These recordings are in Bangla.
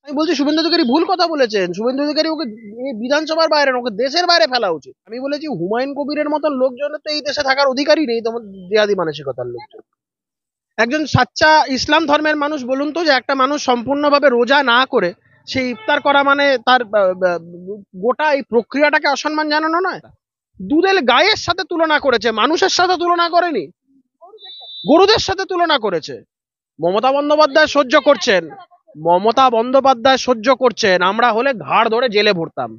আমি বলছি শুভেন্দু অধিকারী ভুল কথা বলেছেন। শুভেন্দু অধিকারী ওকে বিধানসভার বাইরে না, ওকে দেশের বাইরে ফেলা উচিত। আমি বলেছি হুমায়ুন কবিরের মতন লোকজনের তো এই দেশে থাকার অধিকারই নেই, তোমার জিহাদি মানসিকতার লোকজন। একজন সাচ্চা ইসলাম ধর্মের মানুষ বলুন তো, যে একটা মানুষ সম্পূর্ণভাবে রোজা না করে সে ইফতার করা মানে তার গোটা এই প্রক্রিয়াটাকে অসম্মান জানানো নয়? দুধের গায়ের সাথে তুলনা করেছে, মানুষের সাথে তুলনা করেনি, গরুদের সাথে তুলনা করেছে। মমতা বন্দ্যোপাধ্যায় সহ্য করছেন, মমতা বন্দ্যোপাধ্যায় সহ্য করছেন, আমরা হলে ঘাড় ধরে জেলে ভরতাম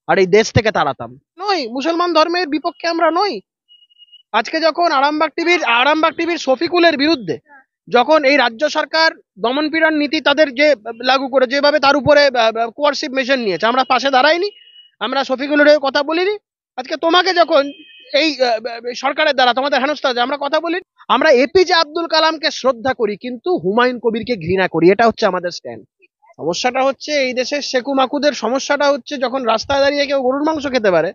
আর এই দেশ থেকে তাড়াতাম। নই, মুসলমান ধর্মের বিপক্ষে আমরা নই। আজকে যখন আরামবাগ টিভির শফিকুলের বিরুদ্ধে যখন এই রাজ্য সরকার দমনপীড়ন নীতি তাদের যে লাগু করে, যেভাবে তার উপরে কোয়ারসিভ মেশন নিয়েছে, আমরা পাশে দাঁড়াইনি, আমরা শফিকুলের কথা বলিনি। আজকে তোমাকে যখন এই সরকারের দ্বারা তোমাদের হেনস্থা আছে, আমরা কথা বলি। আমরা এপিজে আব্দুল কালামকে শ্রদ্ধা করি কিন্তু হুমায়ুন কবিরকে ঘৃণা করি, এটা হচ্ছে আমাদের স্ট্যান্ড। সমস্যাটা হচ্ছে এই দেশের শেকু মাকুদের সমস্যাটা হচ্ছে, যখন রাস্তায় দাঁড়িয়ে কেউ গরুর মাংস খেতে পারে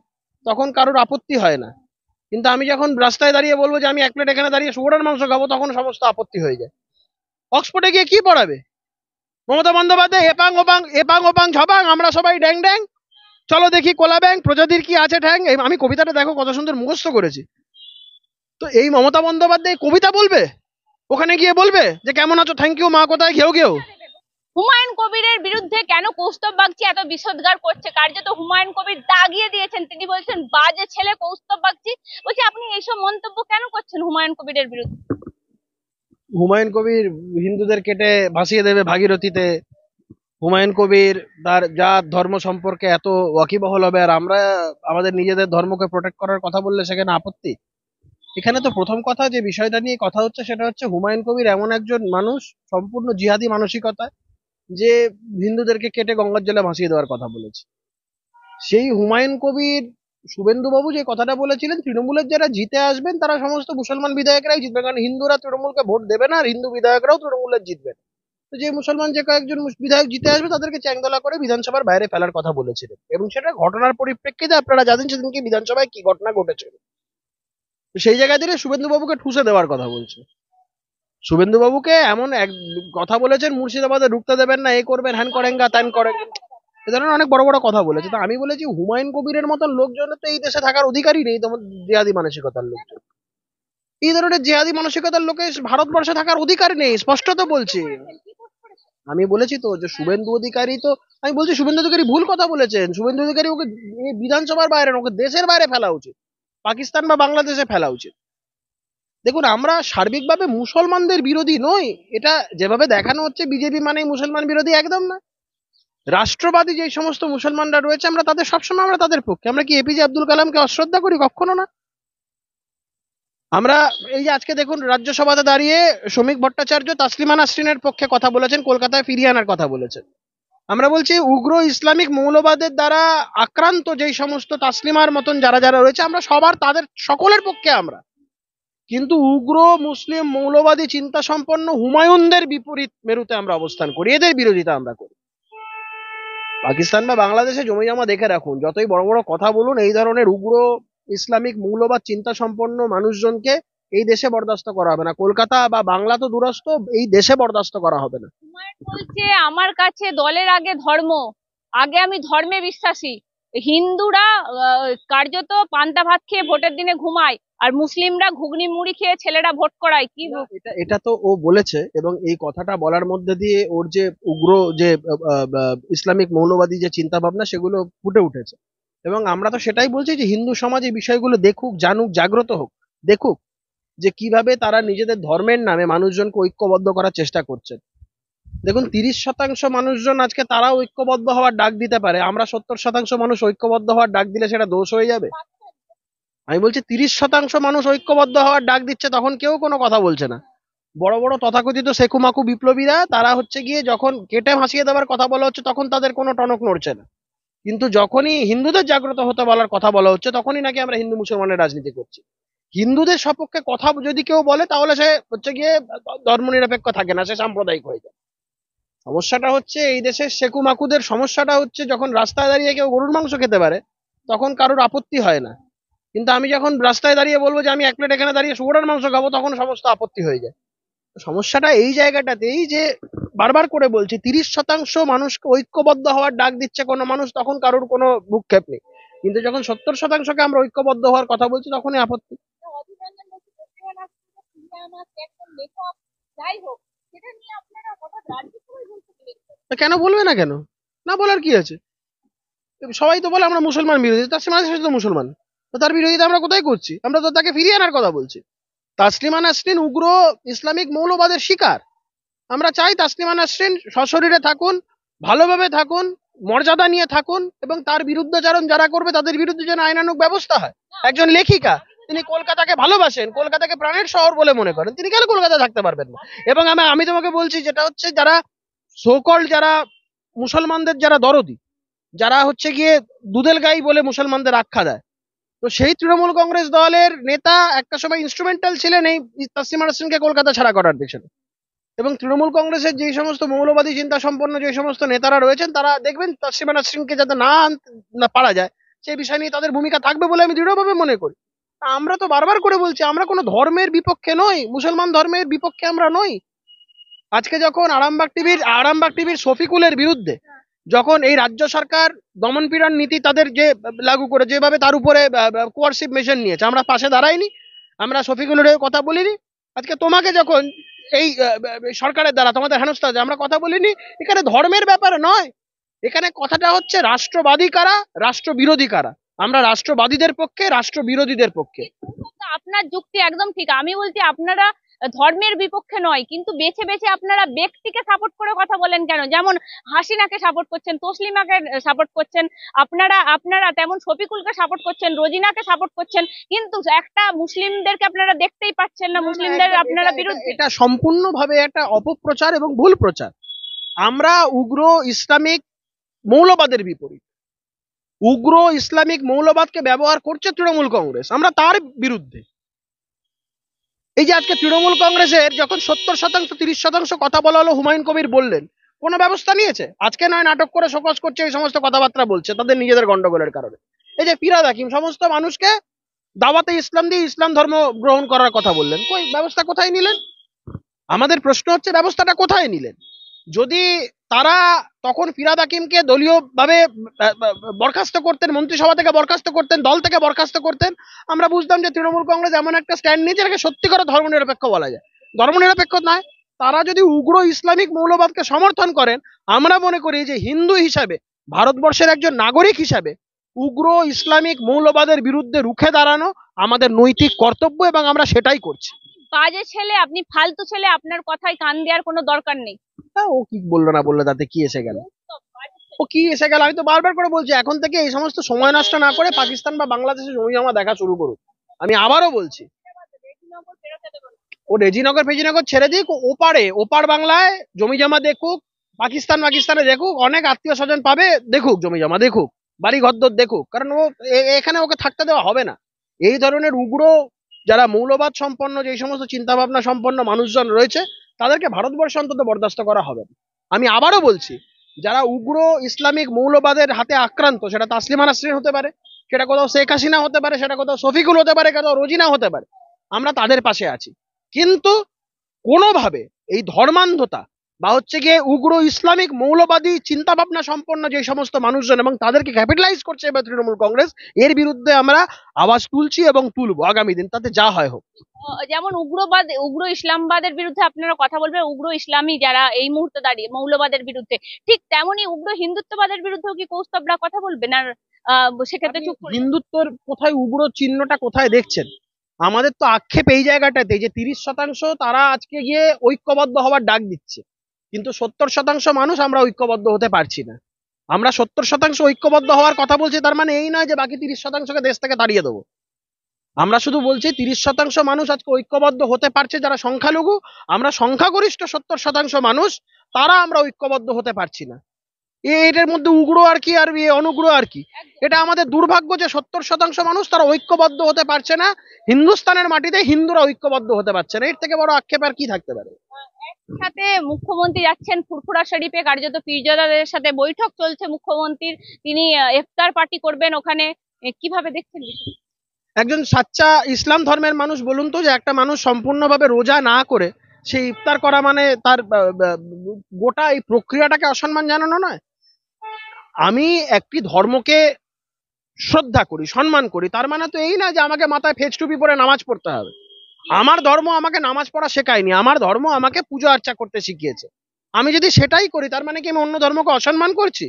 তখন কারোর আপত্তি হয় না, কিন্তু আমি যখন রাস্তায় দাঁড়িয়ে বলবো যে আমি এক প্লেট এখানে দাঁড়িয়ে শুয়োরের মাংস খাবো, তখন সমস্ত আপত্তি হয়ে যায়। অক্সফোর্ডে গিয়ে কি পড়াবে মমতা বন্দ্যোপাধ্যায়? এপাং ওপাং এপাং ওপাং ঝপাং, আমরা সবাই ড্যাং ড্যাং, চলো দেখি কোলা ব্যাং, প্রজাতির কি আছে ঠ্যাং। আমি কবিতাটা দেখো কত সুন্দর মুখস্থ করেছি। তো এই মমতা বন্দ্যোপাধ্যায় কবিতা বলবে, ওখানে গিয়ে বলবে যে কেমন আছো, থ্যাংক ইউ মা, কোথায় ঘেউ ঘেউ। হুমায়ুন কবিরের বিরুদ্ধে কেন কৌস্তব বাগচি এত বিষোদ্গার করছে? কার্যত হুমায়ুন কবির দাগিয়ে দিয়েছেন, তিনি বলছেন বাজে ছেলে কৌস্তব বাগচি। বলছি আপনি এইসব মন্তব্য কেন করছেন হুমায়ুন কবিরের বিরুদ্ধে? হুমায়ুন কবির হিন্দুদের কেটে ভাসিয়ে দেবে ভাগীরথীতে, হুমায়ুন কবির তার জাত ধর্ম সম্পর্কে এত ওয়াকিবহল হবে, আর আমরা আমাদের নিজেদের ধর্মকে প্রোটেক্ট করার কথা বললে সেখানে আপত্তি। এখানে তো প্রথম কথা যে বিষয়টা নিয়ে কথা হচ্ছে সেটা হচ্ছে হুমায়ুন কবির এমন একজন মানুষ সম্পূর্ণ জিহাদি মানসিকতা, যে হিন্দুদেরকে কেটে গঙ্গার জলে ভাসিয়ে দেওয়ার কথা বলেছে। সেই হুমায়ুন কবির, শুভেন্দু বাবু যে কথাটা বলেছিলেন তৃণমূলের যারা জিতে আসবেন তারা সমস্ত মুসলমান বিধায়করাই জিতবে, কারণ হিন্দুরা তৃণমূলকে ভোট দেবে না আর হিন্দু বিধায়করাও তৃণমূলের জিতবে। তো যে মুসলমান যে কয়েকজন বিধায়ক জিতে আসবে তাদেরকে চ্যাংদোলা করে বিধানসভার বাইরে ফেলার কথা বলেছিলেন, এবং সেটা ঘটনার পরিপ্রেক্ষিতে আপনারা জানেন সেদিনকে বিধানসভায় কি ঘটনা ঘটেছিল। তো সেই জায়গায় দিয়ে শুভেন্দু বাবুকে ঠুসে দেওয়ার কথা বলছে। শুভেন্দু বাবুকে এমন এক কথা বলেছেন, মুর্শিদাবাদে ঢুকতে দেবেন না, এ করবেন, হ্যান করেন গা ত্যান করেন, এ ধরনের অনেক বড় বড় কথা বলেছে। তো আমি বলেছি হুমায়ুন কবিরের মতন লোকজনের তো এই দেশে থাকার অধিকারই নেই, তোমার জিহাদি মানসিকতার লোকজন। এই ধরনের জিহাদি মানসিকতার লোকে ভারতবর্ষে থাকার অধিকার নেই, স্পষ্ট তো বলছি। আমি বলেছি তো যে শুভেন্দু অধিকারী তো, আমি বলছি শুভেন্দু অধিকারী ভুল কথা বলেছেন। শুভেন্দু অধিকারী ওকে বিধানসভার বাইরে না, ওকে দেশের বাইরে ফেলা উচিত, পাকিস্তান বা বাংলাদেশে ফেলা উচিত। দেখুন, আমরা সার্বিকভাবে মুসলমানদের বিরোধী নই, এটা যেভাবে দেখানো হচ্ছে বিজেপি মানেই মুসলমান বিরোধী, একদম না। রাষ্ট্রবাদী যে সমস্ত মুসলমানরা রয়েছে আমরা তাদের সবসময় আমরা তাদের পক্ষে। আমরা কি এপিজে আব্দুল কালামকে অশ্রদ্ধা করি? কখনো না। আমরা এই যে আজকে দেখুন রাজ্যসভাতে দাঁড়িয়ে শ্রমিক ভট্টাচার্য তাসলিমা নাসরিনের পক্ষে কথা বলেছেন, কলকাতায় ফিরিয়ে আনার কথা বলেছেন। আমরা বলছি উগ্র ইসলামিক মৌলবাদের দ্বারা আক্রান্ত যেই সমস্ত তাসলিমার মতন যারা যারা রয়েছে, আমরা সবার তাদের সকলের পক্ষে আমরা, কিন্তু উগ্র মুসলিম মৌলবাদী চিন্তা সম্পন্ন হুমায়ুনদের বিপরীত মেরুতে আমরা অবস্থান করি, এদের বিরোধিতা আমরা করি। পাকিস্তান বা বাংলাদেশে জমি জমা দেখে রাখুন, যতই বড় বড় কথা বলুন, এই ধরনের উগ্র ইসলামিক মৌলবাদ চিন্তা সম্পন্ন মানুষজনকে এই দেশে বরদাস্ত করা হবে না। কলকাতা বা বাংলা তো দূরস্থ, এই দেশে বরদাস্ত করা হবে না। হুমায়ুন বলছে আমার কাছে দলের আগে ধর্ম, আগে আমি ধর্মে বিশ্বাসী। হিন্দুরা কার্যত পান্তা ভাত খেয়ে ভোটের দিনে ঘুমায়, আর মুসলিমরা ঘুগনি মুড়ি খেয়ে ছেলেরা ভোট করায়। কি এটা এটা তো ও বলেছে, এবং এই কথাটা বলার মধ্যে দিয়ে ওর যে উগ্র যে ইসলামিক মৌলবাদী যে চিন্তা ভাবনা সেগুলো ফুটে উঠেছে। এবং আমরা তো সেটাই বলছি যে হিন্দু সমাজ এই বিষয়গুলো দেখুক, জানুক, জাগ্রত হোক, দেখুক যে কিভাবে তারা নিজেদের ধর্মের নামে মানুষজনকে ঐক্যবদ্ধ করার চেষ্টা করছে। দেখুন, 30% মানুষজন আজকে তারা ঐক্যবদ্ধ হওয়ার ডাক দিতে পারে, আমরা 70% মানুষ ঐক্যবদ্ধ হওয়ার ডাক দিলে সেটা দোষ হয়ে যাবে। আমি বলছি 30% মানুষ ঐক্যবদ্ধ হওয়ার ডাক দিচ্ছে, তখন কেউ কোনো কথা বলছে না। বড় বড় তথাকথিত সেকুমাকু বিপ্লবীরা তারা হচ্ছে গিয়ে যখন কেটে ভাসিয়ে দেওয়ার কথা বলা হচ্ছে তখন তাদের কোনো টনক নড়ছে না, কিন্তু যখনই হিন্দুদের জাগ্রত হতে বলার কথা বলা হচ্ছে তখনই নাকি আমরা হিন্দু মুসলমানের রাজনীতি করছি। হিন্দুদের সপক্ষে কথা যদি কেউ বলে তাহলে সে হচ্ছে গিয়ে ধর্মনিরপেক্ষ থাকে না, সে সাম্প্রদায়িক হয়ে যায়। সমস্যাটা হচ্ছে এই দেশের শেকু মাকুদের সমস্যাটা হচ্ছে, যখন রাস্তায় দাঁড়িয়ে কেউ গরুর মাংস খেতে পারে তখন কারোর আপত্তি হয় না, কিন্তু আমি যখন রাস্তায় দাঁড়িয়ে বলবো যে আমি এক প্লেট এখানে দাঁড়িয়ে শুয়োরের মাংস খাবো তখন সমস্ত আপত্তি হয়ে যায়। সমস্যাটা এই জায়গাটাতেই যে বারবার করে বলছি, 30% মানুষকে ঐক্যবদ্ধ হওয়ার ডাক দিচ্ছে কোনো মানুষ, তখন কারোর কোনো ভ্রুক্ষেপ নেই। কিন্তু যখন 70%কে আমরা ঐক্যবদ্ধ হওয়ার কথা বলছি, তখনই আপত্তি। তো কেন বলবে না কেন? না বলার কি আছে? সবাই তো বলে আমরা মুসলমান বিরোধী, তাসলিমা নাসরিন তো মুসলমান, তো তার বিরোধিতা আমরা কোথায় করছি? আমরা তো তাকে ফিরিয়ে আনার কথা বলছি। তাসলিমা নাসরিন উগ্র ইসলামিক মৌলবাদের শিকার। আমরা চাই তাসলিমা নাসরিন সশরীরে থাকুন, ভালোভাবে থাকুন, মর্যাদা নিয়ে থাকুন, এবং তার বিরুদ্ধাচারণ যারা করবে তাদের বিরুদ্ধে যেন আইনানুগ ব্যবস্থা হয়। একজন লেখিকা, তিনি কলকাতাকে ভালোবাসেন, কলকাতাকে প্রাণের শহর বলে মনে করেন, তিনি কেন কলকাতায় থাকতে পারবেন না? এবং আমি তোমাকে বলছি, যেটা হচ্ছে যারা সোকল, যারা মুসলমানদের যারা দরদি, যারা হচ্ছে গিয়ে দুধেল গাই বলে মুসলমানদের আখ্যা দেয়, তো সেই তৃণমূল কংগ্রেস দলের নেতা একটা সময় ইনস্ট্রুমেন্টাল ছিলেন এই তাসলিমা নাসরিনকে কলকাতা ছাড়া করার পেছনে। এবং তৃণমূল কংগ্রেসের যে সমস্ত মৌলবাদী চিন্তা সম্পন্ন যে সমস্ত নেতারা রয়েছেন, তারা দেখবেন তাসলিমা নাসরিনকে যাতে না পারা যায়, সেই বিষয় নিয়ে তাদের ভূমিকা থাকবে বলে আমি দৃঢ়ভাবে মনে করি। আমরা তো বারবার করে বলছি, আমরা কোনো ধর্মের বিপক্ষে নই, মুসলমান ধর্মের বিপক্ষে আমরা নই। আজকে যখন আরামবাগ টিভির শফিকুলের বিরুদ্ধে যখন এই রাজ্য সরকার দমনপীড়ন নীতি তাদের যে লাগু করে, যেভাবে তার উপরে কোয়ারসিভ মেশন নিয়েছে, আমরা পাশে দাঁড়াইনি, আমরা শফিকুলের কথা বলিনি। আজকে তোমাকে যখন এই সরকারের দ্বারা তোমাদের হেনস্থা হচ্ছে, আমরা কথা বলিনি। এখানে ধর্মের ব্যাপার নয়, এখানে কথাটা হচ্ছে রাষ্ট্রবাদী কারা, রাষ্ট্রবিরোধী কারা। আমরা রাষ্ট্রবাদীদের পক্ষে, রাষ্ট্রবিরোধীদের পক্ষে। আপনার যুক্তি একদম ঠিক। আমি বলছি আপনারা ধর্মের বিপক্ষে নয়, কিন্তু বেছে বেছে আপনারা ব্যক্তিকে সাপোর্ট করে কথা বলেন কেন? যেমন হাসিনাকে সাপোর্ট করছেন, তসলিমাকে সাপোর্ট করছেন, আপনারা আপনারা তেমন শফিকুলকে সাপোর্ট করছেন, রোজিনাকে সাপোর্ট করছেন, কিন্তু একটা মুসলিমদেরকে আপনারা দেখতেই পাচ্ছেন না, মুসলিমদের আপনারা বিরুদ্ধে। এটা সম্পূর্ণভাবে একটা অপপ্রচার এবং ভুল প্রচার। আমরা উগ্র ইসলামিক মৌলবাদের বিপরীত। উগ্র ইসলামিক মৌলবাদকে ব্যবহার করছে তৃণমূল কংগ্রেস, আমরা তার বিরুদ্ধে। এই যে আজকে তৃণমূল কংগ্রেসের যখন 70%, 30% কথা বলা হলো, হুমায়ুন কবির বললেন, কোনো ব্যবস্থা নিয়েছে? আজকে নয় নাটক করে শোকজ করছে, এই সমস্ত কথাবার্তা বলছে তাদের নিজেদের গন্ডগোলের কারণে। এই যে ফিরাদ হাকিম সমস্ত মানুষকে দাওয়াতে ইসলাম দিয়ে ইসলাম ধর্ম গ্রহণ করার কথা বললেন, কই ব্যবস্থা কোথায় নিলেন? আমাদের প্রশ্ন হচ্ছে ব্যবস্থাটা কোথায় নিলেন? যদি তারা তখন ফিরাদ হাকিমকে দলীয়ভাবে বরখাস্ত করতেন, মন্ত্রিসভা থেকে বরখাস্ত করতেন, দল থেকে বরখাস্ত করতেন, আমরা বুঝতাম যে তৃণমূল কংগ্রেস এমন একটা স্ট্যান্ড নিয়েছে এটাকে সত্যি করে ধর্মনিরপেক্ষ বলা যায়। ধর্মনিরপেক্ষ নয়, তারা যদি উগ্র ইসলামিক মৌলবাদকে সমর্থন করেন, আমরা মনে করি যে হিন্দু হিসাবে, ভারতবর্ষের একজন নাগরিক হিসাবে উগ্র ইসলামিক মৌলবাদের বিরুদ্ধে রুখে দাঁড়ানো আমাদের নৈতিক কর্তব্য, এবং আমরা সেটাই করছি। বাজে ছেলে আপনি, ফালতু ছেলে, আপনার কথায় কান দেওয়ার কোনো দরকার নেই। ও কি বললো না বললো তাতে কি এসে গেল? ও কি এসে গেল? আমি তো বারবার করে বলছি, এখন থেকে এই সমস্ত সময় নষ্ট না করে পাকিস্তান বা বাংলাদেশে জমি জমা দেখা শুরু করুক। আমি আবারও বলছি, ও রেজিনগর ফেজিনগর ছেড়ে দিক, ওপারে ওপার বাংলায় জমি জমা দেখুক, পাকিস্তানে দেখুক, অনেক আত্মীয় স্বজন পাবে, দেখুক জমি জমা দেখুক, বাড়ি ঘরদোর দেখুক, কারণ ও এখানে ওকে থাকতে দেওয়া হবে না। এই ধরনের উগ্র, যারা মৌলবাদ সম্পন্ন, যে সমস্ত চিন্তা ভাবনা সম্পন্ন মানুষজন রয়েছে, তাদেরকে ভারতবর্ষে অন্তত বরদাস্ত করা হবে না। আমি আবারও বলছি, যারা উগ্র ইসলামিক মৌলবাদের হাতে আক্রান্ত, সেটা তাসলিমা নাসরিন হতে পারে, সেটা কোথাও শেখ হাসিনা হতে পারে, সেটা কোথাও শফিকুল হতে পারে, কোথাও রোজিনা হতে পারে, আমরা তাদের পাশে আছি। কিন্তু কোনোভাবে এই ধর্মান্ধতা বা হচ্ছে গিয়ে উগ্র ইসলামিক মৌলবাদী চিন্তা ভাবনা সম্পন্ন যে সমস্ত মানুষজন এবং তাদেরকে ক্যাপিটালাইজ করছে এবার তৃণমূল কংগ্রেস, এর বিরুদ্ধে আমরা আওয়াজ তুলছি এবং তুলবো আগামী দিন, তাতে যা হয় হোক। যেমন উগ্র ইসলামবাদের বিরুদ্ধে আপনারা কথা বলবেন, উগ্র ইসলামী যারা এই মুহূর্তে দাঁড়িয়ে মৌলবাদের বিরুদ্ধে, ঠিক তেমনি উগ্র হিন্দুত্ববাদের বিরুদ্ধেও কি কৌস্তবরা কথা বলবেন? আর সেক্ষেত্রে চুপ করে হিন্দুত্বর কোথায় উগ্র চিহ্নটা কোথায় দেখছেন? আমাদের তো আক্ষেপ এই জায়গাটাতে যে 30% তারা আজকে গিয়ে ঐক্যবদ্ধ হওয়ার ডাক দিচ্ছে, কিন্তু 70% মানুষ আমরা ঐক্যবদ্ধ হতে পারছি না। আমরা 70% ঐক্যবদ্ধ হওয়ার কথা বলছি, তার মানে এই নয় যে বাকি 30%কে দেশ থেকে তাড়িয়ে দেবো। আমরা শুধু বলছি 30% মানুষ আজকে ঐক্যবদ্ধ হতে পারছে, যারা সংখ্যালঘু, আমরা সংখ্যাগরিষ্ঠ 70% মানুষ, তারা আমরা ঐক্যবদ্ধ হতে পারছি না। এটার মধ্যে উগ্র আর কি, আর অনুগ্র আর কি? এটা আমাদের দুর্ভাগ্য যে 70% মানুষ তারা ঐক্যবদ্ধ হতে পারছে না, হিন্দুস্তানের মাটিতে হিন্দুরা ঐক্যবদ্ধ হতে পারছে না। এর থেকে বড় আক্ষেপ আর কি থাকতে পারে? সাথে মুখ্যমন্ত্রী যাচ্ছেন ফুরফুরা শরীফে, কার্যত পীরজাদাদের সাথে বৈঠক চলছে মুখ্যমন্ত্রীর, তিনি ইফতার পার্টি করবেন ওখানে, কিভাবে দেখছেন বিষয়টা? একজন সাচ্চা ইসলাম ধর্মের মানুষ বলুন তো, যে একটা মানুষ সম্পূর্ণভাবে রোজা না করে সেই ইফতার করা মানে তার গোটা এই প্রক্রিয়াটাকে অসম্মান জানানো নয়। আমি একটি ধর্মকে শ্রদ্ধা করি, সম্মান করি, তার মানে তো এই না যে আমাকে মাথায় ফেজ টুপি পরে নামাজ পড়তে হবে। আমার ধর্ম আমাকে নামাজ পড়া শেখায়নি, আমার ধর্ম আমাকে পুজো আর্চা করতে শিখিয়েছে। আমি যদি সেটাই করি তার মানে কি আমি অন্য ধর্মকে অসম্মান করছি?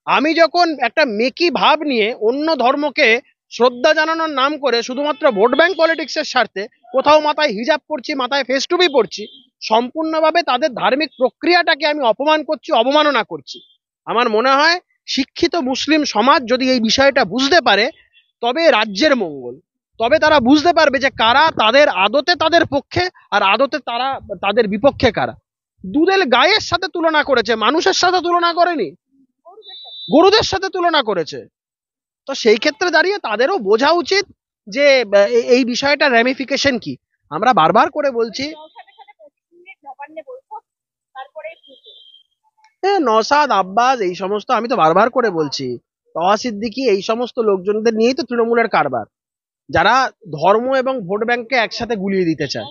আমি যখন একটা মেকি ভাব নিয়ে অন্য ধর্মকে শ্রদ্ধা জানানোর নাম করে শুধুমাত্র ভোট ব্যাংক পলিটিক্সের স্বার্থে কোথাও মাথায় হিজাব পরছি, মাথায় ফেস টুপি পরছি, সম্পূর্ণভাবে তাদের ধার্মিক প্রক্রিয়াটাকে আমি অপমান করছি, অবমাননা করছি। আমার মনে হয় শিক্ষিত মুসলিম সমাজ যদি এই বিষয়টা বুঝতে পারে তবে রাজ্যের মঙ্গল। তবে তারা বুঝতে পারবে যে কারা তাদের আদতে তাদের পক্ষে আর আদতে তারা তাদের বিপক্ষে কারা। দুধের গায়ের সাথে তুলনা করেছে, মানুষের সাথে তুলনা করেনি, গরুদের সাথে তুলনা করেছে। তো সেই ক্ষেত্রে দাঁড়িয়ে তাদেরও বোঝা উচিত যে এই বিষয়টা র্যামিফিকেশন কি। আমরা বারবার করে বলছি নওশাদ আব্বাস এই সমস্ত, আমি তো বারবার করে বলছি তহা সিদ্দিকী এই সমস্ত লোকজনদের নিয়েই তো তৃণমূলের কারবার, যারা ধর্ম এবং ভোট ব্যাংককে একসাথে গুলিয়ে দিতে চায়।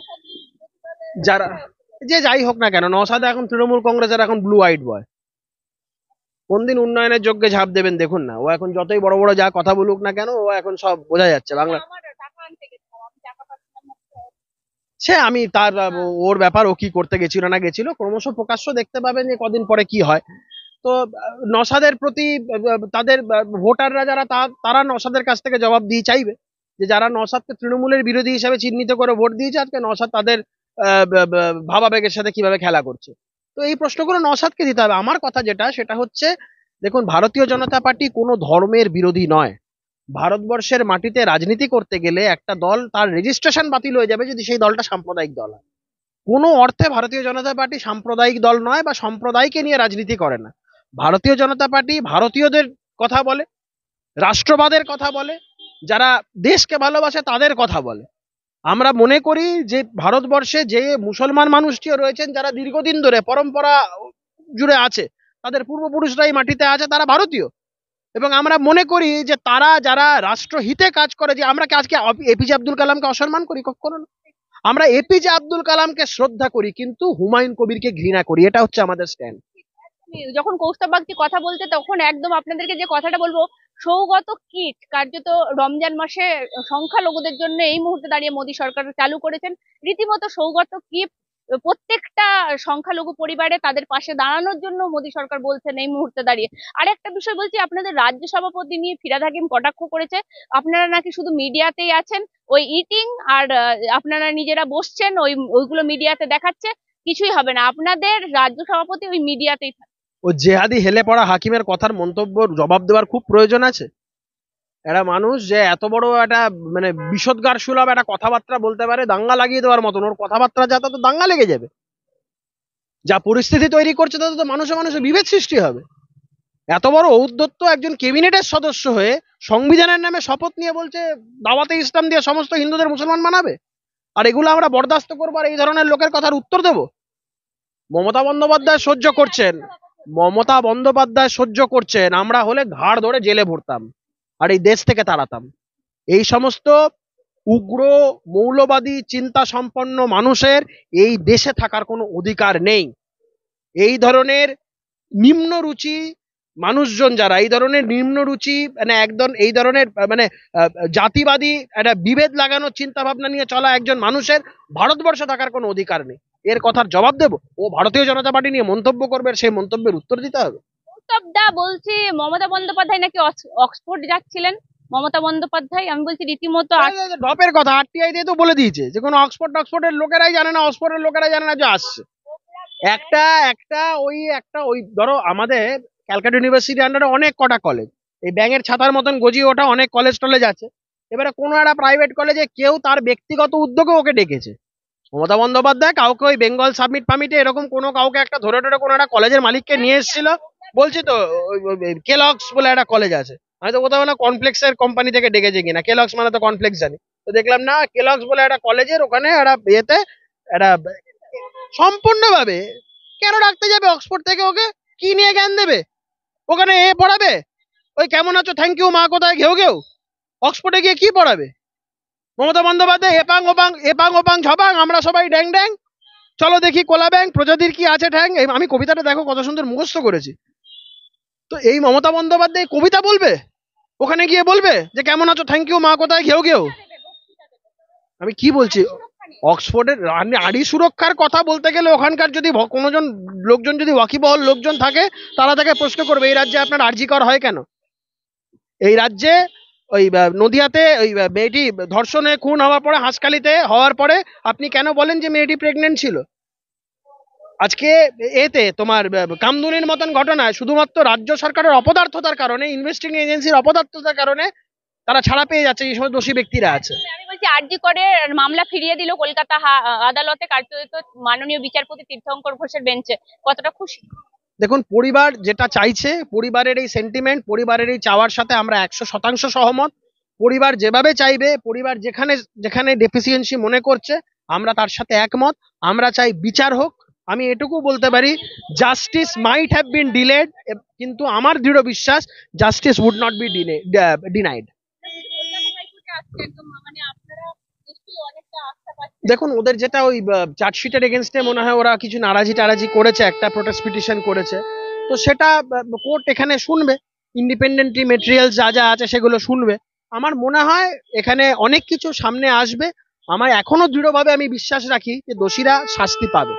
যারা যে যাই হোক না কেন, নওশাদ এখন তৃণমূল কংগ্রেসের এখন ব্লু হোয়াইট বয়। কোনদিন উন্নয়নের যোগ্যে ঝাঁপ দেবেন দেখুন না, ও এখন যতই বড় বড় যা কথা বলুক না কেন, ও এখন সব বোঝা যাচ্ছে বাংলা। সে আমি তার ওর ব্যাপার, ও কি করতে গেছিল না গেছিল ক্রমশ প্রকাশ্য দেখতে পাবেন যে কদিন পরে কি হয়। তো নওশাদের প্রতি তাদের ভোটাররা যারা তারা নওশাদের কাছ থেকে জবাব দিয়ে চাইবে যে যারা নওশাদকে তৃণমূলের বিরোধী হিসেবে চিহ্নিত করে ভোট দিয়েছে, আজকে নওশাদ তাদের ভাবাবেগের সাথে কিভাবে খেলা করছে। তো এই প্রশ্নগুলো নওশাদকে দিতে হবে। আমার কথা যেটা সেটা হচ্ছে, দেখুন ভারতীয় জনতা পার্টি কোনো ধর্মের বিরোধী নয়। ভারতবর্ষের মাটিতে রাজনীতি করতে গেলে একটা দল তার রেজিস্ট্রেশন বাতিল হয়ে যাবে যদি সেই দলটা সাম্প্রদায়িক দল হয়। কোনো অর্থে ভারতীয় জনতা পার্টি সাম্প্রদায়িক দল নয় বা সম্প্রদায়কে নিয়ে রাজনীতি করে না। ভারতীয় জনতা পার্টি ভারতীয়দের কথা বলে, রাষ্ট্রবাদের কথা বলে, যারা দেশকে ভালোবাসে তাদের কথা বলে। আমরা মনে করি যে ভারতবর্ষে যে মুসলমান মানুষটিও রয়েছেন যারা দীর্ঘদিন ধরে পরম্পরা জুড়ে আছে, তাদের পূর্বপুরুষরাই মাটিতে আছে, তারা ভারতীয়। এবং আমরা মনে করি যে তারা যারা রাষ্ট্রহিতে কাজ করে, যে আমরা কি আজকে এপিজে আব্দুল কালামকে অসম্মান করি? কখনো না। আমরা এপিজে আব্দুল কালামকে শ্রদ্ধা করি কিন্তু হুমায়ুন কবিরকে ঘৃণা করি, এটা হচ্ছে আমাদের স্ট্যান্ড। যখন কৌস্তব বাগচি কথা বলছে তখন একদম আপনাদেরকে যে কথাটা বলবো, সৌগত কিট কার্যত রমজান মাসে সংখ্যালঘুদের জন্য এই মুহূর্তে দাঁড়িয়ে মোদী সরকার চালু করেছেন। রীতিমতো সৌগত কিট প্রত্যেকটা সংখ্যালঘু পরিবারে তাদের পাশে দাঁড়ানোর জন্য মোদী সরকার বলছেন এই মুহূর্তে দাঁড়িয়ে। আর একটা বিষয় বলছি, আপনাদের রাজ্য সভাপতি নিয়ে ফিরহাদ হাকিম কটাক্ষ করেছে আপনারা নাকি শুধু মিডিয়াতেই আছেন, ওই ইটিং আর আপনারা নিজেরা বসছেন ওইগুলো মিডিয়াতে দেখাচ্ছে, কিছুই হবে না, আপনাদের রাজ্য সভাপতি ওই মিডিয়াতেই। ও জেহাদি হেলে পড়া হাকিমের কথার মন্তব্য জবাব দেওয়ার খুব প্রয়োজন আছে। একটা মানুষ যে এত বড় একটা মানে বিষদগার সুলভ একটা কথাবার্তা বলতে পারে দাঙ্গা লাগিয়ে দেওয়ার মতন, ওর কথাবার্তা যা তো দাঙ্গা লেগে যাবে। যা পরিস্থিতি তৈরি করছে তাতে তো মানুষে মানুষে বিভেদ সৃষ্টি হবে। এত বড় ঔদ্ধত্য একজন ক্যাবিনেটের সদস্য হয়ে সংবিধানের নামে শপথ নিয়ে বলছে দাওয়াতে ইসলাম দিয়ে সমস্ত হিন্দুদের মুসলমান বানাবে, আর এগুলো আমরা বরদাস্ত করবো আর এই ধরনের লোকের কথার উত্তর দেব? মমতা বন্দ্যোপাধ্যায় সহ্য করছেন, মমতা বন্দ্যোপাধ্যায় সহ্য করছেন, আমরা হলে ঘাড় ধরে জেলে ভরতাম আর এই দেশ থেকে তাড়াতাম। এই সমস্ত উগ্র মৌলবাদী চিন্তা সম্পন্ন মানুষের এই দেশে থাকার কোনো অধিকার নেই। এই ধরনের নিম্ন রুচি মানুষজন যারা এই ধরনের নিম্ন রুচি মানে একদম এই ধরনের মানে জাতিবাদী একটা বিভেদ লাগানোর চিন্তা ভাবনা নিয়ে চলা একজন মানুষের ভারতবর্ষে থাকার কোনো অধিকার নেই। এর কথার জবাব দেব? ও ভারতীয় জনতা পার্টি নিয়ে মন্তব্য করবে, সেই মন্তব্যের উত্তর দিতে হবে। দা বলছি মমতা বন্দ্যোপাধ্যায় নাকি অক্সফোর্ড যাচ্ছিলেন। মমতা বন্দ্যোপাধ্যায়, আমি বলছি রীতিমতো ডপের কথা, আরটিআই দিয়ে তো বলে দিয়েছে যে কোনো অক্সফোর্ডের লোকেরাই জানে না, অক্সফোর্ডের লোকেরাই জানে না যে আসছে। একটা একটা ওই ধরো আমাদের ক্যালকাটা ইউনিভার্সিটি আন্ডারে অনেক কটা কলেজ, এই ব্যাঙের ছাতার মতন গজিয়ে ওঠা অনেক কলেজ টলেজ আছে। এবারে কোনো একটা প্রাইভেট কলেজে কেউ তার ব্যক্তিগত উদ্যোগে ওকে ডেকেছে। মমতা বন্দ্যোপাধ্যায় কাউকে ওই বেঙ্গল সাবমিট ফামিটে এরকম কোনো কাউকে একটা ধরে ধরে কোনো একটা কলেজের মালিককে নিয়ে এসেছিল, বলছি তো কেলক্স বলে একটা কলেজ আছে, আমি তো কোথাও না কনফ্লেক্সের কোম্পানি থেকে ডেকেছে কিনা, কেলক্স মানে তো কনফ্লেক্স জানি, তো দেখলাম না কেলক্স বলে একটা কলেজের ওখানে একটা ইয়েতে একটা সম্পূর্ণভাবে কেন রাখতে যাবে অক্সফোর্ড থেকে ওকে? কি নিয়ে জ্ঞান দেবে ওখানে? এ পড়াবে ওই কেমন আছো থ্যাংক ইউ মা কোথায় ঘেউ ঘেউ, অক্সফোর্ডে গিয়ে কি পড়াবে? মমতা বন্দ্যোপাধ্যায় এপাং ওপাং ঝপাং আমরা সবাই ড্যাং ড্যাং, চলো দেখি কোলা ব্যাং প্রজাতির কি আছে ঠ্যাং, আমি কবিতাটা দেখো কত সুন্দর মুখস্থ করেছি। তো এই মমতা বন্দ্যোপাধ্যায় কবিতা বলবে, ওখানে গিয়ে বলবে যে কেমন আছো, থ্যাংক ইউ মা কোথায় ঘেউ ঘেউ। আমি কি বলছি, অক্সফোর্ডের আড়ি সুরক্ষার কথা বলতে গেলে ওখানকার যদি কোনোজন লোকজন, যদি ওয়াকিবহল লোকজন থাকে, তারা তাকে প্রশ্ন করবে এই রাজ্যে আপনার আরজিকর হয় কেন? এই রাজ্যে ওই নদিয়াতে ওই মেয়েটি ধর্ষণে খুন হওয়ার পরে, হাঁসখালিতে হওয়ার পরে আপনি কেন বলেন যে মেয়েটি প্রেগনেন্ট ছিল? আজকে এতে তোমার কামদুনির মতন ঘটনায় শুধুমাত্র রাজ্য সরকারের অপদার্থতার কারণে, ইনভেস্টিগেশন এজেন্সির অপদার্থতার কারণে তারা ছাড়া পেয়ে যাচ্ছে, এই সময় দোষী ব্যক্তিরা আছে। আমি বলছি আরজি করে মামলা ফিরিয়ে দিল কলকাতা আদালতে, কার্যত মাননীয় বিচারপতি তীর্থঙ্কর ঘোষের বেঞ্চে, কতটা খুশি? দেখুন, পরিবার যেটা চাইছে, পরিবারের এই সেন্টিমেন্ট, পরিবারের এই চাওয়ার সাথে আমরা 100% সহমত। পরিবার যেভাবে চাইবে, পরিবার যেখানে যেখানে ডেফিসিয়েন্সি মনে করছে, আমরা তার সাথে একমত। আমরা চাই বিচার হোক। আমি এটুকু বলতে পারি, justice might have been delayed, কিন্তু আমার দৃঢ় বিশ্বাস justice would not be denied. দেখুন, ওদের যেটা ওই চার্জশিটের এগেনস্টে মনে হয় ওরা কিছু নারাজি টারাজি করেছে, একটা প্রোটেস্ট পিটিশন করেছে, তো সেটা কোর্ট এখানে শুনবে, ইন্ডিপেন্ডেন্টলি মেটেরিয়াল যা যা আছে সেগুলো শুনবে। আমার মনে হয় এখানে অনেক কিছু সামনে আসবে। আমার এখনো দৃঢ়ভাবে আমি বিশ্বাস রাখি যে দোষীরা শাস্তি পাবে।